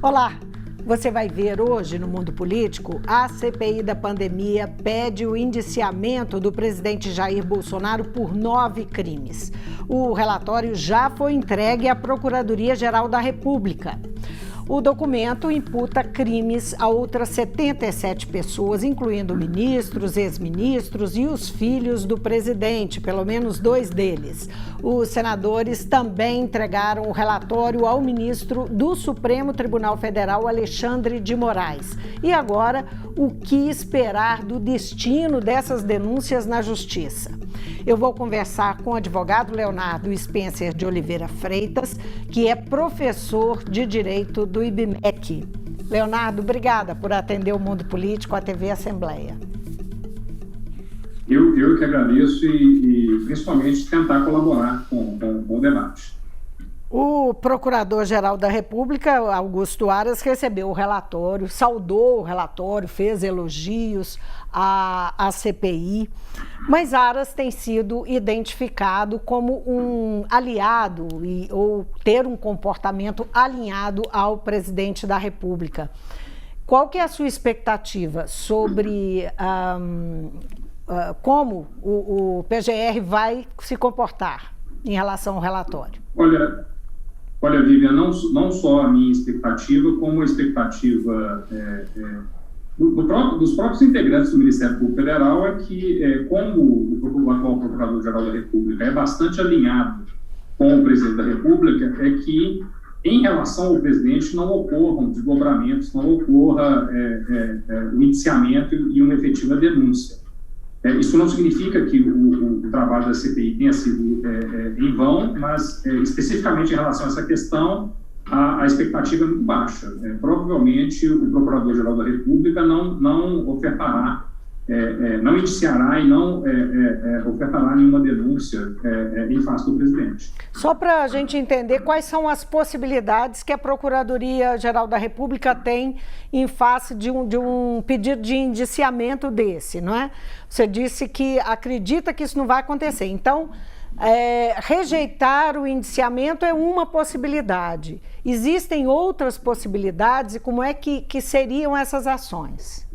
Olá, você vai ver hoje no Mundo Político, a CPI da pandemia pede o indiciamento do presidente Jair Bolsonaro por 9 crimes. O relatório já foi entregue à Procuradoria-Geral da República. O documento imputa crimes a outras 77 pessoas, incluindo ministros, ex-ministros e os filhos do presidente, pelo menos 2 deles. Os senadores também entregaram o relatório ao ministro do Supremo Tribunal Federal, Alexandre de Moraes. E agora, o que esperar do destino dessas denúncias na Justiça? Eu vou conversar com o advogado Leonardo Spencer de Oliveira Freitas, que é professor de Direito do IBMEC. Leonardo, obrigada por atender o Mundo Político, a TV Assembleia. Eu que agradeço e principalmente tentar colaborar com o debate. O Procurador-Geral da República, Augusto Aras, recebeu o relatório, saudou o relatório, fez elogios à CPI, mas Aras tem sido identificado como um aliado ou ter um comportamento alinhado ao presidente da República. Qual que é a sua expectativa sobre como o PGR vai se comportar em relação ao relatório? Olha, Vivian, não só a minha expectativa, como a expectativa dos próprios integrantes do Ministério Público Federal é que, como o atual Procurador-Geral da República é bastante alinhado com o Presidente da República, é que, em relação ao presidente, não ocorram desdobramentos, não ocorra o indiciamento e uma efetiva denúncia. Isso não significa que o trabalho da CPI tenha sido em vão, mas especificamente em relação a essa questão, a expectativa é muito baixa. Provavelmente o Procurador-Geral da República não ofertará, não indiciará e não ofertará nenhuma denúncia em face do presidente. Só para a gente entender quais são as possibilidades que a Procuradoria-Geral da República tem em face de um pedido de indiciamento desse, não é? Você disse que acredita que isso não vai acontecer. Então, rejeitar o indiciamento é uma possibilidade. Existem outras possibilidades e como é que seriam essas ações?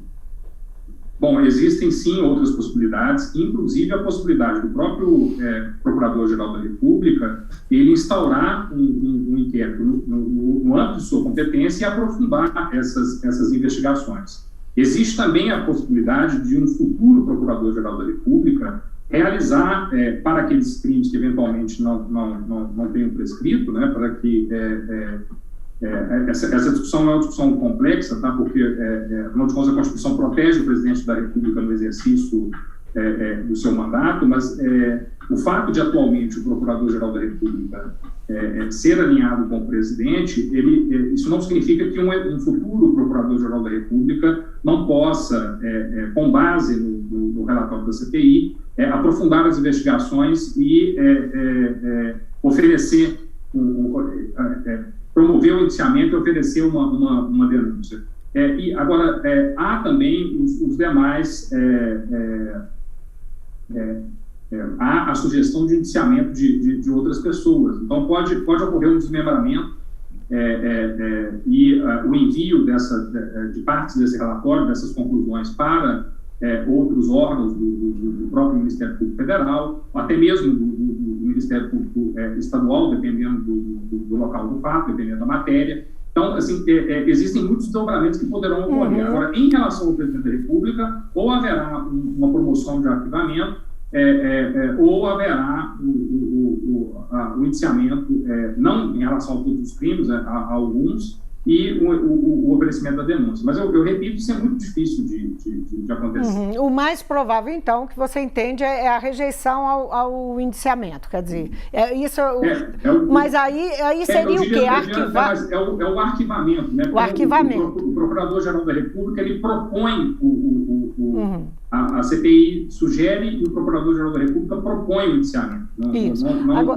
Bom, existem sim outras possibilidades, inclusive a possibilidade do próprio Procurador-Geral da República ele instaurar um inquérito no âmbito de sua competência e aprofundar essas investigações. Existe também a possibilidade de um futuro Procurador-Geral da República realizar, para aqueles crimes que eventualmente não tenham prescrito, né, para que essa discussão é uma discussão complexa, tá? Porque, afinal de contas, a Constituição protege o presidente da República no exercício do seu mandato, mas o fato de atualmente o Procurador-Geral da República ser alinhado com o presidente, isso não significa que um futuro Procurador-Geral da República não possa, com base no relatório da CPI, aprofundar as investigações e oferecer promover o indiciamento e oferecer uma denúncia. E agora, há também os demais, há a sugestão de indiciamento de outras pessoas. Então, pode ocorrer um desmembramento e o envio de partes desse relatório, dessas conclusões para outros órgãos do próprio Ministério Público Federal, até mesmo do Ministério Público Estadual, dependendo do local do fato, dependendo da matéria. Então, assim, existem muitos desdobramentos que poderão ocorrer. Agora, em relação ao Presidente da República, ou haverá uma promoção de arquivamento, ou haverá o indiciamento, não em relação a todos os crimes, a alguns, e o oferecimento da denúncia. Mas eu repito, isso é muito difícil de acontecer. O mais provável, então, que você entende é a rejeição ao indiciamento, quer dizer, mas aí seria o quê? Arquivar? É o arquivamento, né? O arquivamento. O Procurador-Geral da República, ele propõe a CPI sugere e o Procurador-Geral da República propõe o indiciamento.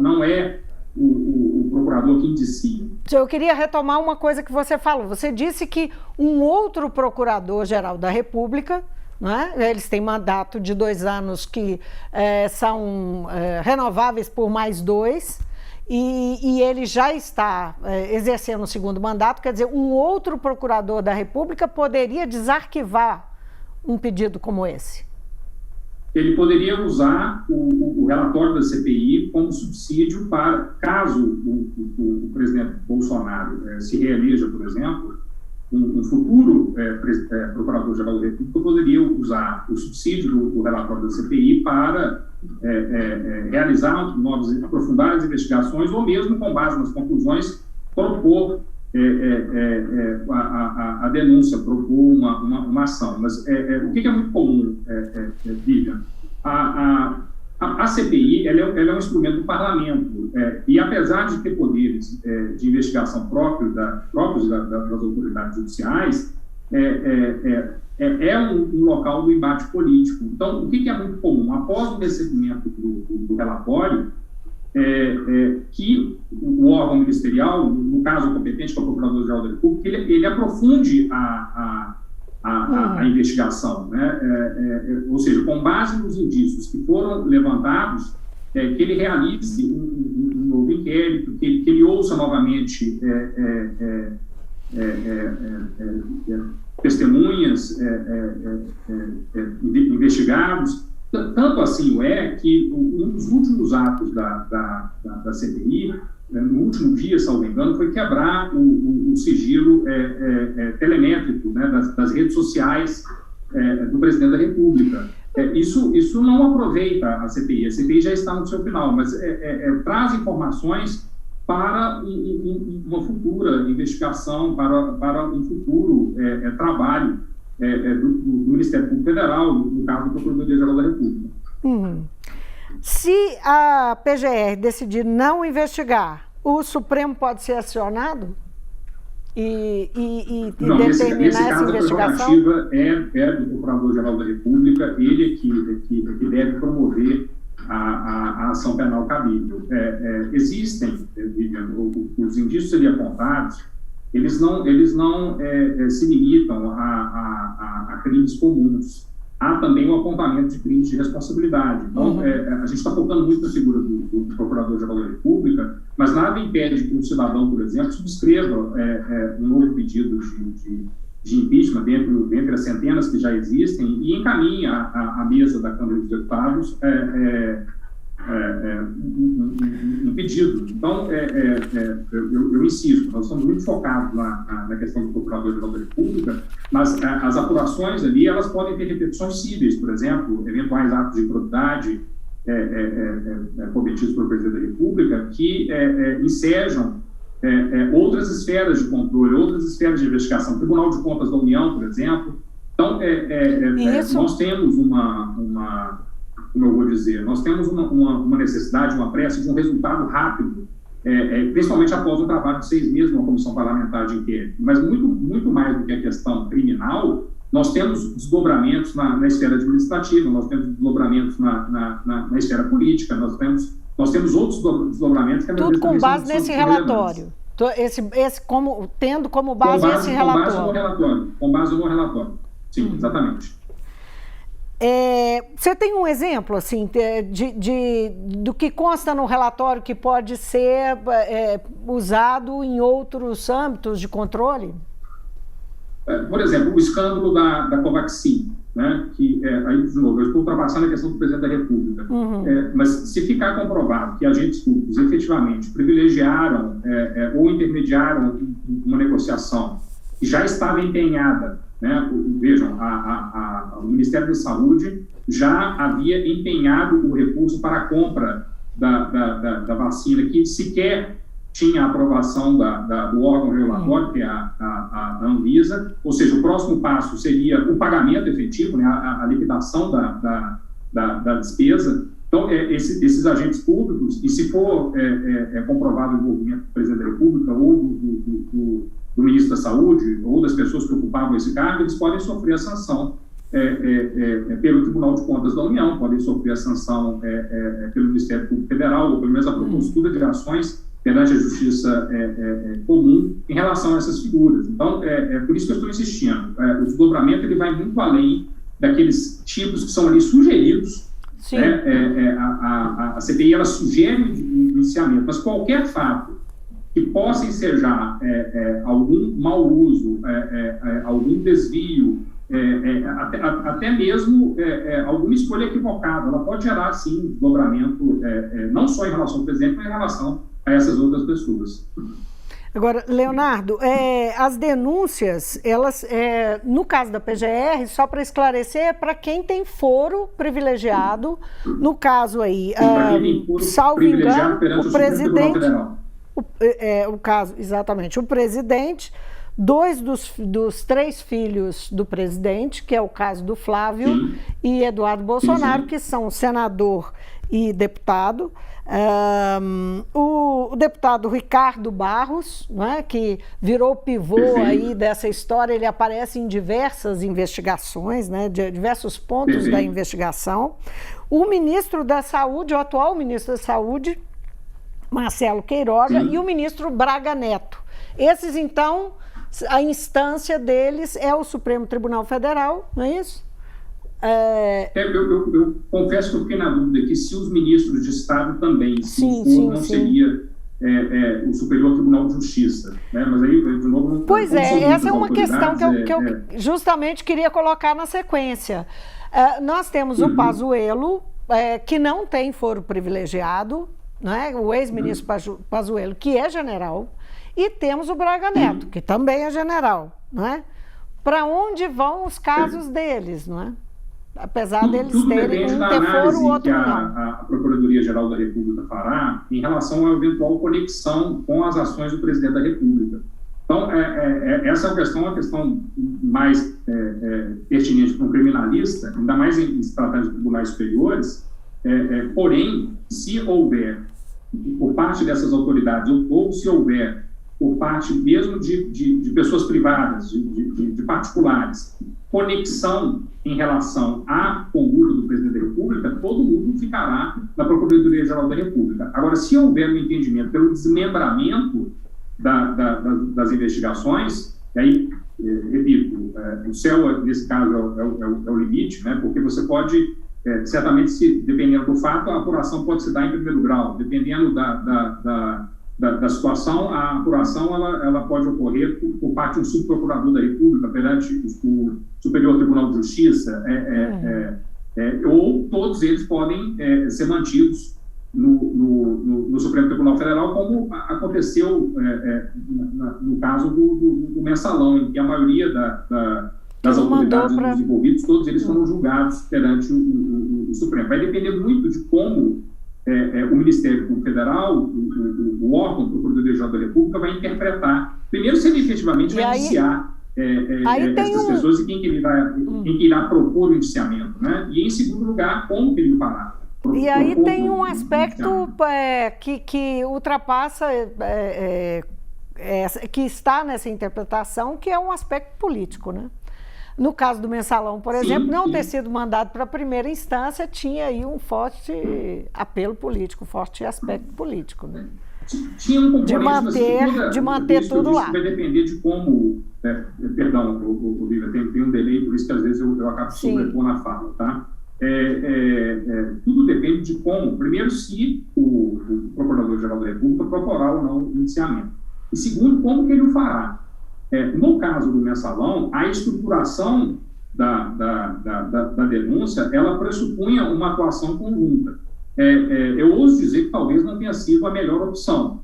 Não é o procurador que indicia. Eu queria retomar uma coisa que você falou. Você disse que um outro Procurador-Geral da República, né, eles têm mandato de 2 anos que são renováveis por mais 2, e ele já está exercendo o segundo mandato, quer dizer, um outro procurador da República poderia desarquivar um pedido como esse? Ele poderia usar o relatório da CPI como subsídio para, caso o presidente Bolsonaro se reeleja, por exemplo, um futuro procurador-geral da República poderia usar o subsídio do relatório da CPI para realizar aprofundar as investigações ou mesmo, com base nas conclusões, propor a denúncia, propor uma ação. Mas o que é muito comum, Vivian? A CPI ela é um instrumento do parlamento, e apesar de ter poderes de investigação próprios das autoridades judiciais, é um local do embate político. Então, o que é muito comum? Após o recebimento do relatório, que o órgão ministerial, no caso competente, que é o Procurador-Geral da República, ele aprofunde a investigação, né? Ou seja, com base nos indícios que foram levantados, que ele realize um novo inquérito, que ele ouça novamente testemunhas, investigados. Tanto assim que um dos últimos atos da CPI, no último dia, salvo engano, foi quebrar o sigilo telemétrico, né, das redes sociais do presidente da República. Isso não aproveita a CPI. A CPI já está no seu final, mas traz informações para uma futura investigação, para um futuro trabalho do Ministério Público Federal, no caso do Procuradoria-Geral da República. Se a PGR decidir não investigar, o Supremo pode ser acionado e não, determinar nesse essa caso, investigação? A prerrogativa é do Procurador-Geral da República, ele que deve promover a ação penal cabível. Existem, os indícios ali apontados, eles não se limitam a crimes comuns. Há também o apontamento de crimes de responsabilidade. Então, a gente está focando muito na figura do Procurador-Geral da República, mas nada impede que um cidadão, por exemplo, subscreva um novo pedido de impeachment dentre as centenas que já existem e encaminhe à mesa da Câmara dos Deputados um pedido. Então, eu insisto, nós estamos muito focados na questão do Procurador-Geral da República, mas as apurações ali, elas podem ter repetições cíveis, por exemplo, eventuais atos de improbidade cometidos pelo presidente da República, que ensejam outras esferas de controle, outras esferas de investigação, Tribunal de Contas da União, por exemplo. Então, nós temos como eu vou dizer, nós temos uma necessidade, uma pressa de um resultado rápido, principalmente após o trabalho de 6 meses numa comissão parlamentar de inquérito. Mas muito mais do que a questão criminal, nós temos desdobramentos na esfera administrativa, nós temos desdobramentos na esfera política, nós temos outros desdobramentos que... Tudo com base nesse relatório. Tendo como base esse relatório. Com base no relatório. Sim, exatamente. Você tem um exemplo assim, do que consta no relatório que pode ser usado em outros âmbitos de controle? Por exemplo, o escândalo da Covaxin, né, que, aí, de novo, eu estou ultrapassando a questão do presidente da República, mas se ficar comprovado que agentes públicos efetivamente privilegiaram ou intermediaram uma negociação que já estava empenhada, né, vejam, o Ministério da Saúde já havia empenhado o recurso para a compra da vacina, que sequer tinha a aprovação do órgão regulatório, que é a Anvisa, ou seja, o próximo passo seria o pagamento efetivo, né, a liquidação da despesa. Então, esses agentes públicos, e se for comprovado o envolvimento do presidente da República ou do ministro da Saúde ou das pessoas que ocupavam esse cargo, eles podem sofrer a sanção pelo Tribunal de Contas da União, podem sofrer a sanção pelo Ministério Público Federal, ou pelo menos a propositura de ações perante a justiça comum em relação a essas figuras. Então, por isso que eu estou insistindo. O desdobramento ele vai muito além daqueles tipos que são ali sugeridos A CPI ela sugere o indiciamento, mas qualquer fato que possa ensejar algum mau uso, algum desvio, até mesmo alguma escolha equivocada, ela pode gerar, sim, desdobramento, não só em relação ao presidente, mas em relação a essas outras pessoas. Agora, Leonardo, as denúncias, elas, no caso da PGR, só para esclarecer, é para quem tem foro privilegiado, no caso aí, salvo engano, o presidente, o caso, exatamente, o presidente, 2 dos 3 filhos do presidente, que é o caso do Flávio e Eduardo Bolsonaro, que são senador e deputado, o deputado Ricardo Barros, né, que virou pivô aí dessa história, ele aparece em diversas investigações, né, de diversos pontos da investigação, o ministro da Saúde, o atual ministro da Saúde, Marcelo Queiroga, e o ministro Braga Neto. Esses, então, a instância deles é o Supremo Tribunal Federal, não é isso? Eu confesso que eu fiquei na dúvida que se os ministros de Estado também, não seria o Superior Tribunal de Justiça, né? Mas aí, de novo, não. Pois essa é uma questão que eu justamente queria colocar na sequência. Nós temos o Pazuello, que não tem foro privilegiado, né? O ex-ministro Pazuello, que é general, e temos o Braga Neto, que também é general, não é? Para onde vão os casos deles, não é? Apesar deles terem um ter foro, o outro não. A Procuradoria-Geral da República fará em relação à eventual conexão com as ações do presidente da República. Então, essa é uma questão mais pertinente para um criminalista, ainda mais em se tratando de tribunais superiores, porém, se houver, por parte dessas autoridades, ou se houver, por parte mesmo de pessoas privadas, de particulares, conexão em relação à conduta do presidente da República, todo mundo ficará na Procuradoria-Geral da República. Agora, se houver um entendimento pelo desmembramento das investigações, aí, repito, o céu, nesse caso, é o limite, né? Porque você pode, certamente, dependendo do fato, a apuração pode se dar em primeiro grau, dependendo da situação, a apuração ela pode ocorrer por parte de um subprocurador da República perante o Superior Tribunal de Justiça, ou todos eles podem ser mantidos no Supremo Tribunal Federal, como aconteceu no caso do Mensalão, em que a maioria das autoridades dos envolvidos, todos eles foram julgados perante o Supremo. Vai depender muito de como o Ministério Público Federal, o órgão do Procuradoria-Geral da República, vai interpretar, primeiro, se ele efetivamente vai indiciar essas pessoas e quem irá propor o indiciamento, né? E, em segundo lugar, como que ele fará. E aí tem um aspecto que ultrapassa, que está nessa interpretação, que é um aspecto político, né? No caso do Mensalão, por exemplo, não ter sido mandado para a primeira instância tinha aí um forte apelo político, forte aspecto político, né? Tinha um componente de manter tudo lá. Vai depender de como... perdão, Olivia, tem um delay, por isso que às vezes eu acabo sobrepor na fala, tá? Tudo depende de como, primeiro, se o Procurador-Geral da República procurar ou não o indiciamento. E segundo, como que ele o fará. No caso do Mensalão, a estruturação da denúncia, ela pressupunha uma atuação conjunta. Eu ouso dizer que talvez não tenha sido a melhor opção,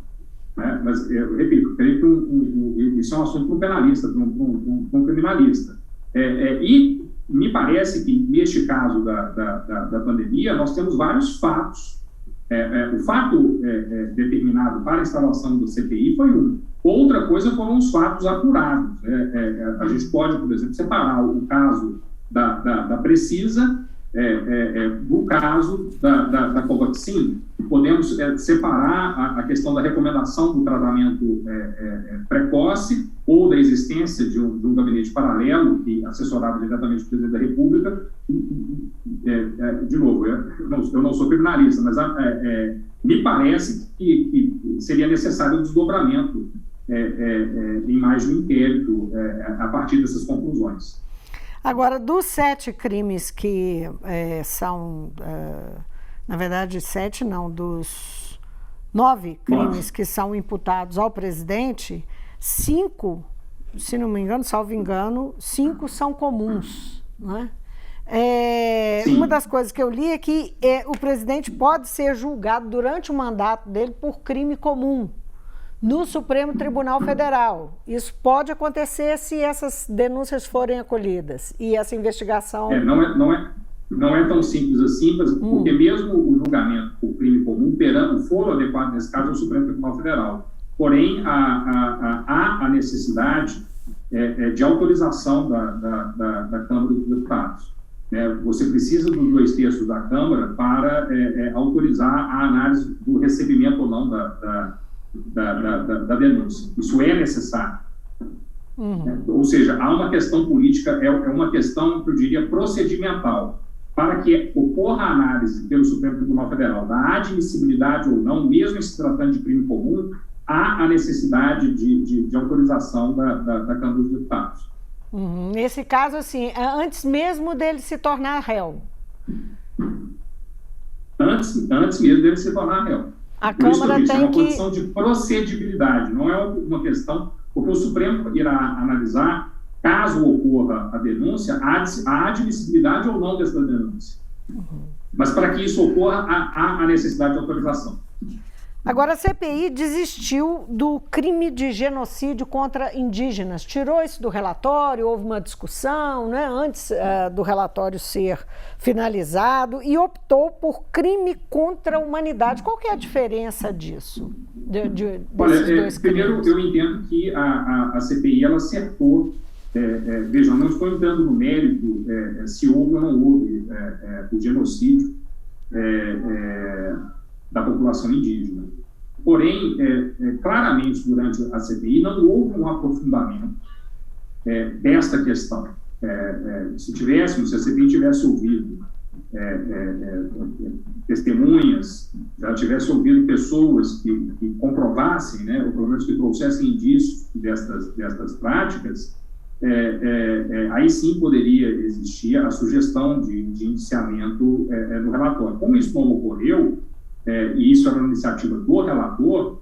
né? Mas, eu repito, creio que isso é um assunto para um penalista, para um criminalista. E me parece que, neste caso da pandemia, nós temos vários fatos. O fato determinado para a instalação do CPI foi um. Outra coisa foram os fatos apurados. A gente pode, por exemplo, separar o caso da Precisa do caso da Covaxin. Podemos separar a questão da recomendação do tratamento precoce ou da existência de um gabinete paralelo que assessorava diretamente o presidente da República. De novo, eu não sou criminalista, mas me parece que seria necessário um desdobramento em mais de um inquérito a partir dessas conclusões. Agora, dos 7 crimes que são, na verdade, 7 não, dos 9 crimes que são imputados ao presidente, 5, se não me engano, salvo engano, 5 são comuns, né? Uma das coisas que eu li é que o presidente pode ser julgado durante o mandato dele por crime comum no Supremo Tribunal Federal. Isso pode acontecer se essas denúncias forem acolhidas e essa investigação... Não é tão simples assim, porque mesmo o julgamento por crime comum, o foro adequado nesse caso é o Supremo Tribunal Federal. Porém, há a necessidade de autorização da Câmara dos Deputados. Você precisa dos 2/3 da Câmara para autorizar a análise do recebimento ou não da denúncia. Isso é necessário. Ou seja, há uma questão política, é uma questão, que eu diria, procedimental. Para que ocorra a análise pelo Supremo Tribunal Federal da admissibilidade ou não, mesmo em se tratando de crime comum, há a necessidade de autorização da Câmara dos Deputados. Nesse caso, assim, antes mesmo dele se tornar réu? Antes mesmo dele se tornar réu. A Câmara tem que... É uma condição de procedibilidade, não é uma questão... Porque o Supremo irá analisar, caso ocorra a denúncia, a admissibilidade ou não dessa denúncia. Mas para que isso ocorra, há a necessidade de autorização. Agora, a CPI desistiu do crime de genocídio contra indígenas. Tirou isso do relatório, houve uma discussão, né, antes do relatório ser finalizado, e optou por crime contra a humanidade. Qual que é a diferença disso? Olha, primeiro, eu entendo que a CPI ela acertou. Vejam, não estou entrando no mérito se houve ou não houve o genocídio da população indígena. Porém, claramente, durante a CPI, não houve um aprofundamento desta questão. Se a CPI tivesse ouvido testemunhas, já tivesse ouvido pessoas que comprovassem, né, ou pelo menos que trouxessem indícios destas práticas, aí sim poderia existir a sugestão de indiciamento no relatório. Como isso não ocorreu, e isso era uma iniciativa do relator,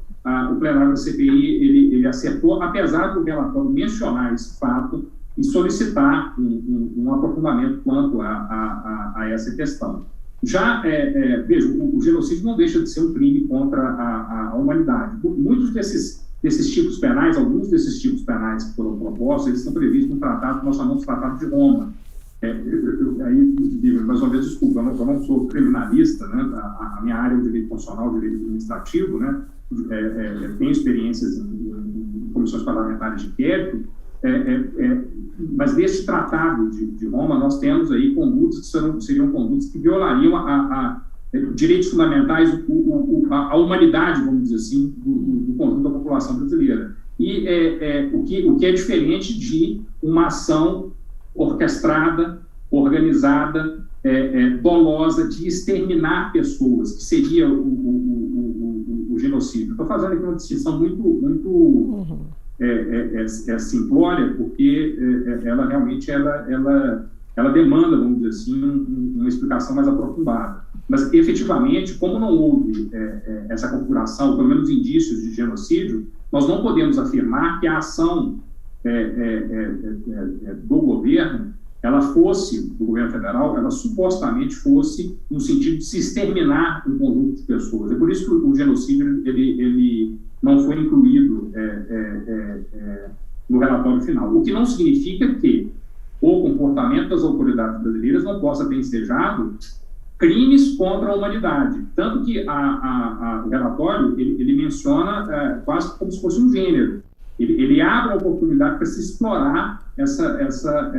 o plenário da CPI ele acertou, apesar do relatório mencionar esse fato e solicitar um aprofundamento quanto a essa questão. Já, veja, o genocídio não deixa de ser um crime contra a humanidade. Muitos desses tipos penais, alguns desses tipos penais que foram propostos, eles estão previstos no tratado que nós chamamos de Tratado de Roma. Aí, mais uma vez, desculpa, eu não sou criminalista, né? A minha área é o direito constitucional, o direito administrativo, né? Tenho experiências em comissões parlamentares de inquérito, mas nesse Tratado de Roma nós temos aí condutas que seriam condutas que violariam direitos fundamentais, a humanidade, vamos dizer assim, do conjunto da população brasileira. E o que é diferente de uma ação orquestrada, organizada, dolosa de exterminar pessoas, que seria o genocídio. Estou fazendo aqui uma distinção muito simplória, porque ela realmente ela demanda, vamos dizer assim, uma explicação mais aprofundada. Mas, efetivamente, como não houve essa configuração, pelo menos indícios de genocídio, nós não podemos afirmar que a ação do governo, do governo federal, ela supostamente fosse no sentido de se exterminar um conjunto de pessoas. É por isso que o genocídio ele não foi incluído no relatório final. O que não significa que o comportamento das autoridades brasileiras não possa ter ensejado crimes contra a humanidade. Tanto que o relatório ele menciona quase como se fosse um gênero. Ele abre a oportunidade para se explorar essa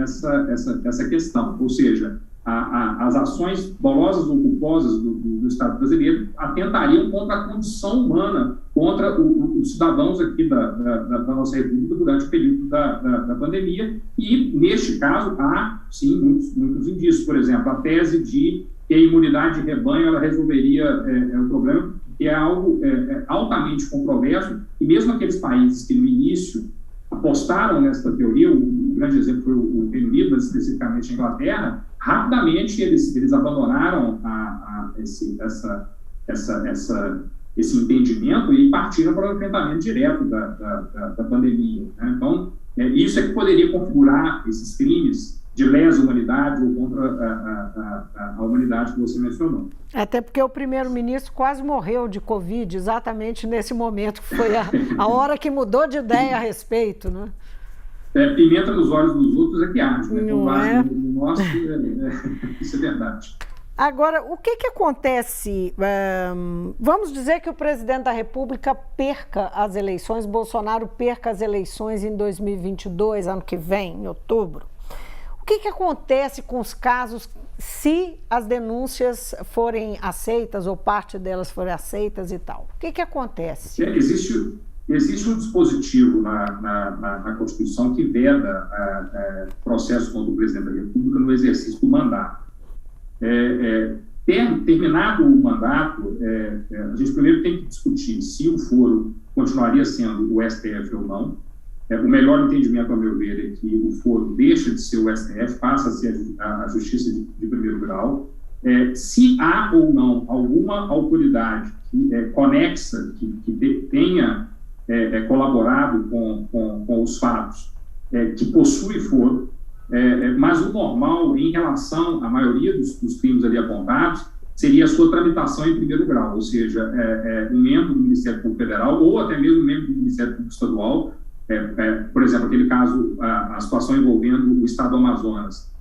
questão. Ou seja, as ações dolosas ou culposas do Estado brasileiro atentariam contra a condição humana, contra os cidadãos aqui da nossa República durante o período da pandemia. E, neste caso, há, sim, muitos indícios. Por exemplo, a tese de que a imunidade de rebanho ela resolveria o problema, que é algo altamente controverso, e mesmo aqueles países que no início apostaram nessa teoria, o grande exemplo foi o Reino Unido, mas especificamente a Inglaterra, rapidamente eles abandonaram esse entendimento e partiram para o enfrentamento direto da pandemia, né? Então, isso é que poderia configurar esses crimes de lesa humanidade ou contra a humanidade que você mencionou. Até porque o primeiro-ministro quase morreu de Covid, exatamente nesse momento, que foi a hora que mudou de ideia a respeito, né? Pimenta nos olhos dos outros é que arde, né? Não é? No nosso, isso é verdade. Agora, o que acontece? Vamos dizer que o presidente da República perca as eleições, Bolsonaro perca as eleições em 2022, ano que vem, em outubro. O que acontece com os casos se as denúncias forem aceitas ou parte delas forem aceitas e tal? O que acontece? Existe um dispositivo na Constituição que veda processo contra o presidente da República no exercício do mandato. Terminado o mandato, a gente primeiro tem que discutir se o foro continuaria sendo o STF ou não. O melhor entendimento, ao meu ver, é que o foro deixa de ser o STF, passa a ser a Justiça de primeiro grau. Se há ou não alguma autoridade conexa, que tenha colaborado com os fatos, que possui foro, mas o normal, em relação à maioria dos crimes ali apontados, seria a sua tramitação em primeiro grau, ou seja, um membro do Ministério Público Federal ou até mesmo um membro do Ministério Público Estadual, por exemplo, aquele caso, a situação envolvendo o Estado do Amazonas,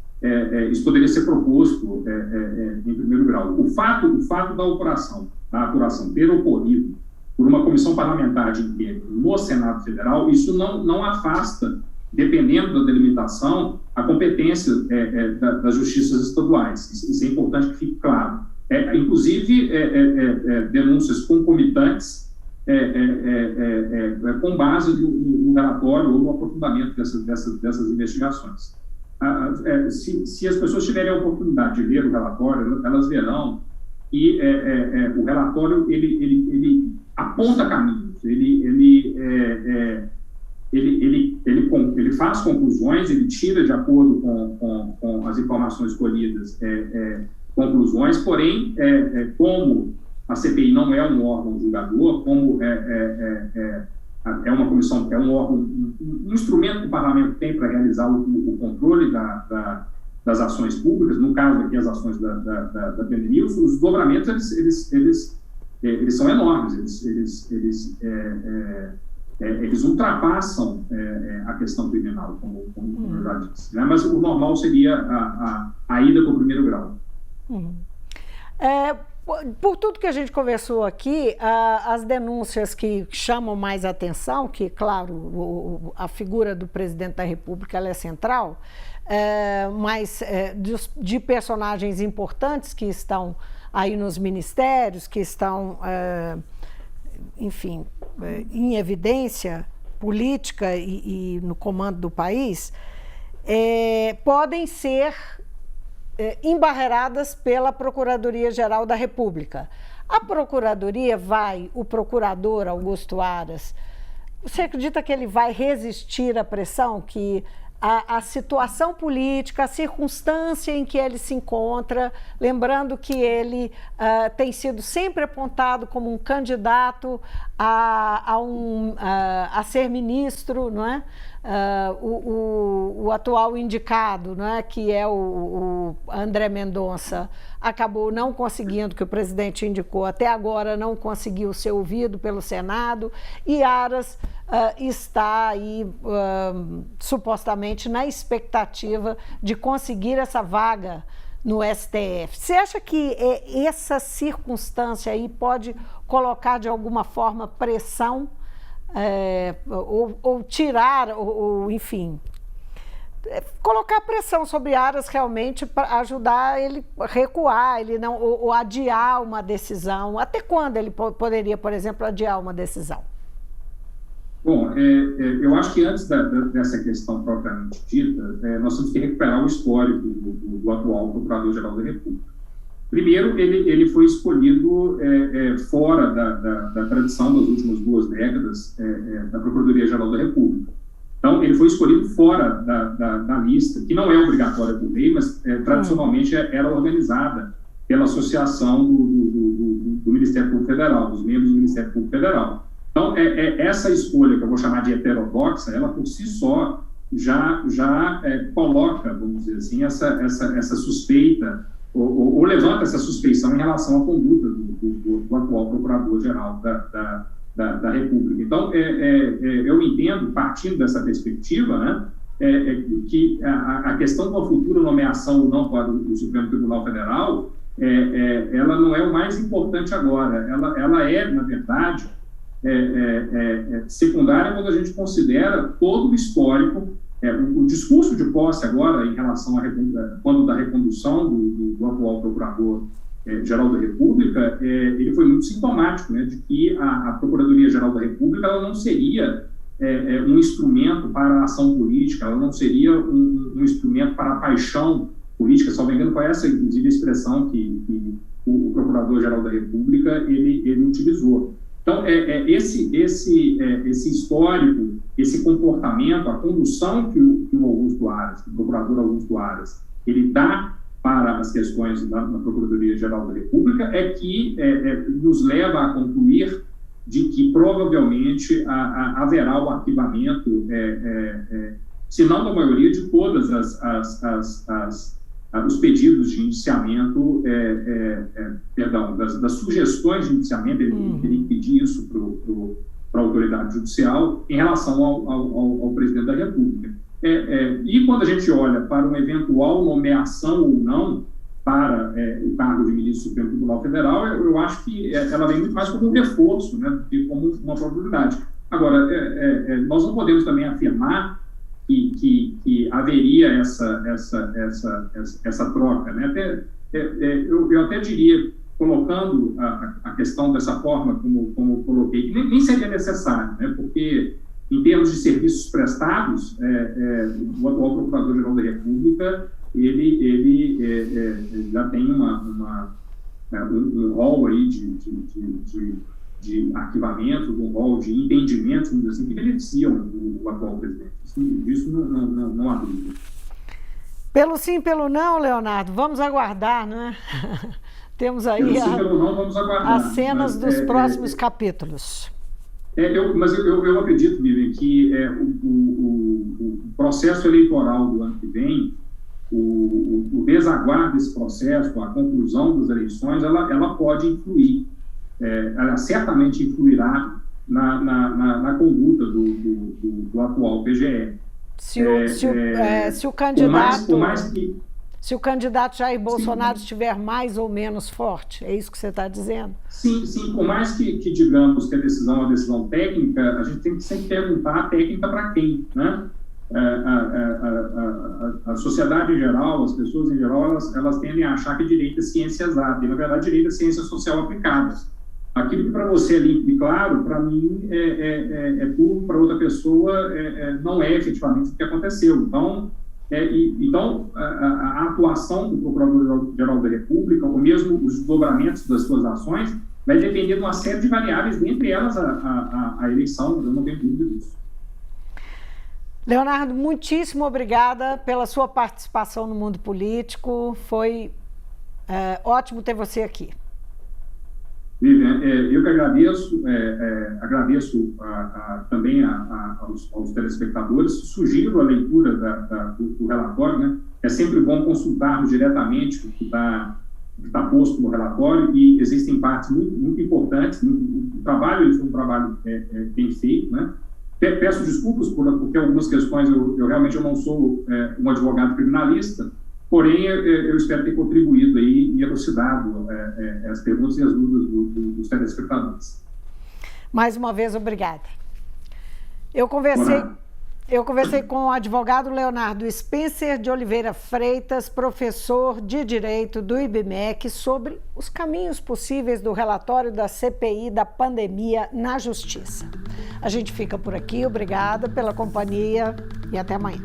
isso poderia ser proposto em primeiro grau. O fato da apuração ter ocorrido por uma comissão parlamentar de inquérito no Senado Federal, isso não afasta, dependendo da delimitação, a competência das justiças estaduais. Isso é importante que fique claro. Inclusive, denúncias concomitantes com base no relatório ou no aprofundamento dessas investigações. Se as pessoas tiverem a oportunidade de ler o relatório, elas verão que o relatório ele aponta caminhos, ele faz conclusões, ele tira de acordo com as informações colhidas conclusões, conclusões, porém, como a CPI não é um órgão julgador, como é uma comissão, é um órgão, um instrumento que o parlamento tem para realizar o controle das ações públicas, no caso aqui as ações da pandemia, os desdobramentos eles são enormes, eles ultrapassam a questão criminal, como eu já disse, né? Mas o normal seria a ida para o primeiro grau. Por tudo que a gente conversou aqui, as denúncias que chamam mais atenção, que, claro, a figura do presidente da República ela é central, mas de personagens importantes que estão aí nos ministérios, que estão, enfim, em evidência política e no comando do país, podem ser embarreiradas pela Procuradoria-Geral da República. A Procuradoria o procurador Augusto Aras, você acredita que ele vai resistir à pressão, que a situação política, a circunstância em que ele se encontra, lembrando que ele tem sido sempre apontado como um candidato a ser ministro, não é? O atual indicado, né, que é o André Mendonça, acabou não conseguindo, que o presidente indicou, até agora não conseguiu ser ouvido pelo Senado, e Aras está aí supostamente na expectativa de conseguir essa vaga no STF. Você acha que essa circunstância aí pode colocar de alguma forma pressão ou tirar, ou enfim, colocar pressão sobre Aras realmente para ajudar ele a recuar, ele não, ou adiar uma decisão? Até quando ele poderia, por exemplo, adiar uma decisão? Bom, eu acho que antes dessa questão propriamente dita, nós temos que recuperar o histórico do atual Procurador-Geral da República. Primeiro, ele foi escolhido fora da tradição das últimas 2 décadas da Procuradoria-Geral da República. Então, ele foi escolhido fora da lista, que não é obrigatória por lei, mas tradicionalmente era organizada pela associação do Ministério Público Federal, dos membros do Ministério Público Federal. Então, essa escolha, que eu vou chamar de heterodoxa, ela por si só já coloca, vamos dizer assim, essa suspeita, ou levanta essa suspeição em relação à conduta do atual Procurador-Geral da República. Então, eu entendo, partindo dessa perspectiva, né, que a questão da futura nomeação ou não para o Supremo Tribunal Federal, ela não é o mais importante agora. Ela é, na verdade, secundária quando a gente considera todo o histórico, o discurso de posse agora em relação quando da recondução do atual Procurador-Geral da República, ele foi muito sintomático, né, de que a Procuradoria-Geral da República ela não seria um instrumento para a ação política, ela não seria um instrumento para a paixão política. Só me engano, foi essa, inclusive, a expressão que o Procurador-Geral da República ele utilizou. Então, esse histórico, esse comportamento, a condução que o Augusto Aras, o procurador Augusto Aras, ele dá para as questões na Procuradoria-Geral da República é que nos leva a concluir de que provavelmente haverá o arquivamento, se não da maioria, de todas os pedidos de indiciamento, das sugestões de indiciamento. Ele teria que pedir isso para a autoridade judicial em relação ao presidente da República. E quando a gente olha para uma eventual nomeação ou não para o cargo de ministro do Supremo Tribunal Federal, eu acho que ela vem muito mais como um reforço, né, do que como uma probabilidade. Agora, nós não podemos também afirmar que haveria essa troca, né? Eu até diria, colocando a questão dessa forma como eu coloquei, que nem seria necessário, né? Porque, em termos de serviços prestados, o atual Procurador-Geral da República, ele já tem um rol aí de arquivamento, um rol de entendimentos, vamos dizer assim, que beneficiam o atual presidente. Isso não há dúvida. Pelo sim, pelo não, Leonardo, vamos aguardar, né? Temos aí pelo não, vamos aguardar, as cenas dos próximos capítulos. Mas eu acredito, Vivian, que o processo eleitoral do ano que vem, o desaguar desse processo, a conclusão das eleições, ela pode influir. Ela certamente influirá na conduta do atual PGR. Se o candidato Jair Bolsonaro estiver mais ou menos forte, é isso que você está dizendo? Sim, por mais que digamos que a decisão é uma decisão técnica, a gente tem que sempre perguntar a técnica para quem, né? A sociedade em geral, as pessoas em geral, elas tendem a achar que direito é ciência exata, e na verdade direito é ciência social aplicada. Aquilo que para você é limpo e claro, para mim é puro, para outra pessoa não é efetivamente o que aconteceu. Então, a atuação do Procurador-Geral da República, ou mesmo os desdobramentos das suas ações, vai depender de uma série de variáveis, dentre elas a eleição, eu não tenho dúvida disso. Leonardo, muitíssimo obrigada pela sua participação no mundo político, foi ótimo ter você aqui. Vivian, eu que agradeço, também aos telespectadores, sugiro a leitura do relatório, né? É sempre bom consultarmos diretamente o que está posto no relatório, e existem partes muito importantes. O trabalho foi um trabalho bem feito, né? Peço desculpas porque algumas questões eu realmente não sou um advogado criminalista, porém, eu espero ter contribuído aí e elucidado as perguntas e as dúvidas dos telespectadores. Mais uma vez, obrigada. Eu conversei com o advogado Leonardo Spencer de Oliveira Freitas, professor de Direito do IBMEC, sobre os caminhos possíveis do relatório da CPI da pandemia na Justiça. A gente fica por aqui, obrigada pela companhia e até amanhã.